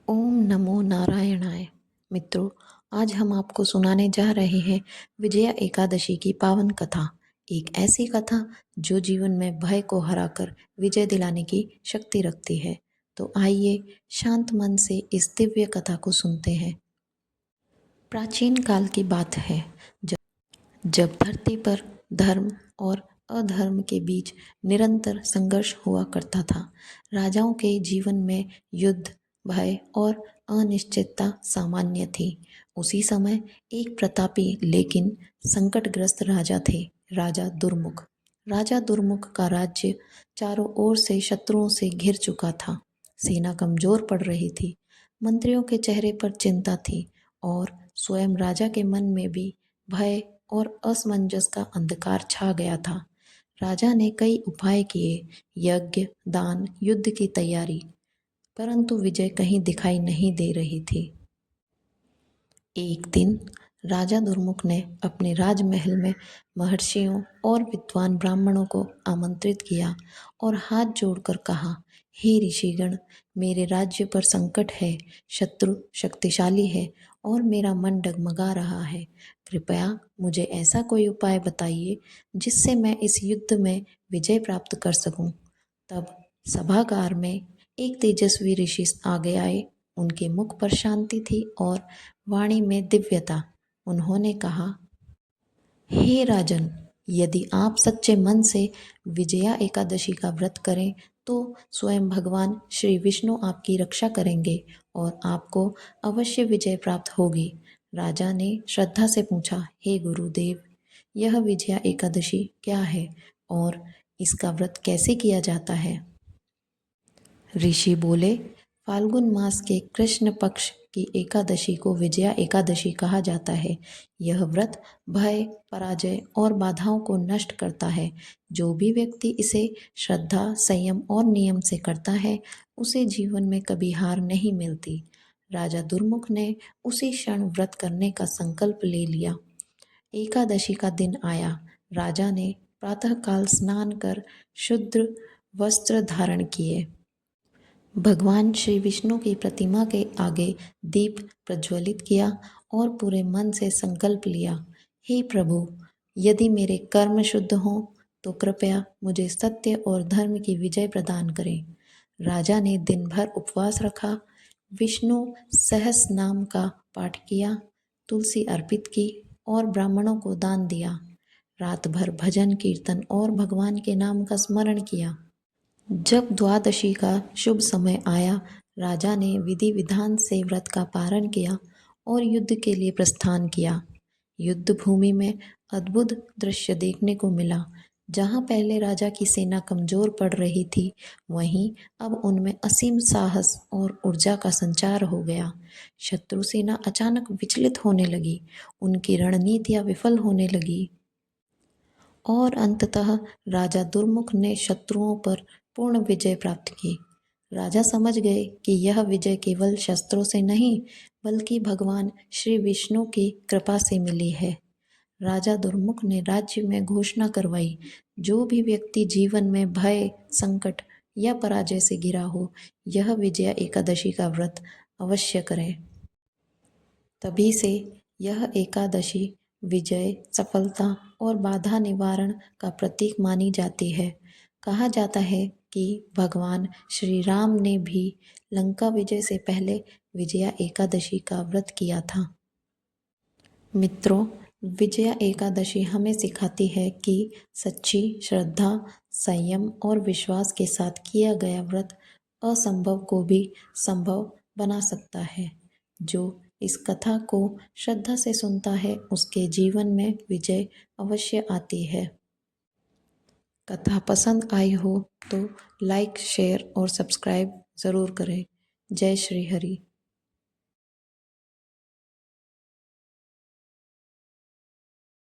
ओम नमो नारायणाय। मित्रों, आज हम आपको सुनाने जा रहे हैं विजया एकादशी की पावन कथा। एक ऐसी कथा जो जीवन में भय को हराकर विजय दिलाने की शक्ति रखती है। तो आइए शांत मन से इस दिव्य कथा को सुनते हैं। प्राचीन काल की बात है, जब धरती पर धर्म और अधर्म के बीच निरंतर संघर्ष हुआ करता था। राजाओं के जीवन में युद्ध, भय और अनिश्चितता सामान्य थी। उसी समय एक प्रतापी लेकिन संकटग्रस्त राजा थे, राजा दुर्मुख। राजा दुर्मुख का राज्य चारों ओर से शत्रुओं से घिर चुका था। सेना कमजोर पड़ रही थी, मंत्रियों के चेहरे पर चिंता थी और स्वयं राजा के मन में भी भय और असमंजस का अंधकार छा गया था। राजा ने कई उपाय किए, यज्ञ, दान, युद्ध की तैयारी, परंतु विजय कहीं दिखाई नहीं दे रही थी। एक दिन राजा दुर्मुख ने अपने राजमहल में महर्षियों और विद्वान ब्राह्मणों को आमंत्रित किया और हाथ जोड़कर कहा, हे ऋषिगण, मेरे राज्य पर संकट है, शत्रु शक्तिशाली है और मेरा मन डगमगा रहा है। कृपया मुझे ऐसा कोई उपाय बताइए जिससे मैं इस युद्ध में विजय प्राप्त कर सकूं। तब सभागार में एक तेजस्वी ऋषि आगे आए। उनके मुख पर शांति थी और वाणी में दिव्यता। उन्होंने कहा, हे राजन, यदि आप सच्चे मन से विजया एकादशी का व्रत करें तो स्वयं भगवान श्री विष्णु आपकी रक्षा करेंगे और आपको अवश्य विजय प्राप्त होगी। राजा ने श्रद्धा से पूछा, हे गुरुदेव, यह विजया एकादशी क्या है और इसका व्रत कैसे किया जाता है? ऋषि बोले, फाल्गुन मास के कृष्ण पक्ष की एकादशी को विजया एकादशी कहा जाता है। यह व्रत भय, पराजय और बाधाओं को नष्ट करता है। जो भी व्यक्ति इसे श्रद्धा, संयम और नियम से करता है, उसे जीवन में कभी हार नहीं मिलती। राजा दुर्मुख ने उसी क्षण व्रत करने का संकल्प ले लिया। एकादशी का दिन आया। राजा ने प्रातःकाल स्नान कर शुद्ध वस्त्र धारण किए। भगवान श्री विष्णु की प्रतिमा के आगे दीप प्रज्वलित किया और पूरे मन से संकल्प लिया, हे प्रभु, यदि मेरे कर्म शुद्ध हों तो कृपया मुझे सत्य और धर्म की विजय प्रदान करें। राजा ने दिन भर उपवास रखा, विष्णु सहस नाम का पाठ किया, तुलसी अर्पित की और ब्राह्मणों को दान दिया। रात भर भजन, कीर्तन और भगवान के नाम का स्मरण किया। जब द्वादशी का शुभ समय आया, राजा ने विधि विधान से व्रत का पारण किया और युद्ध के लिए प्रस्थान किया। युद्ध भूमि में अद्भुत दृश्य देखने को मिला। जहां पहले राजा की सेना कमजोर पड़ रही थी, वहीं अब उनमें असीम साहस और ऊर्जा का संचार हो गया। शत्रु सेना अचानक विचलित होने लगी, उनकी रणनीतियां विफल होने लगी और अंततः राजा दुर्मुख ने शत्रुओं पर पूर्ण विजय प्राप्त की। राजा समझ गए कि यह विजय केवल शस्त्रों से नहीं, बल्कि भगवान श्री विष्णु की कृपा से मिली है। राजा दुर्मुख ने राज्य में घोषणा करवाई, जो भी व्यक्ति जीवन में भय, संकट या पराजय से घिरा हो, यह विजया एकादशी का व्रत अवश्य करें। तभी से यह एकादशी विजय, सफलता और बाधा निवारण का प्रतीक मानी जाती है। कहा जाता है कि भगवान श्री राम ने भी लंका विजय से पहले विजया एकादशी का व्रत किया था। मित्रों, विजया एकादशी हमें सिखाती है कि सच्ची श्रद्धा, संयम और विश्वास के साथ किया गया व्रत असंभव को भी संभव बना सकता है। जो इस कथा को श्रद्धा से सुनता है, उसके जीवन में विजय अवश्य आती है। कथा पसंद आई हो तो लाइक, शेयर और सब्सक्राइब ज़रूर करें। जय श्री हरि।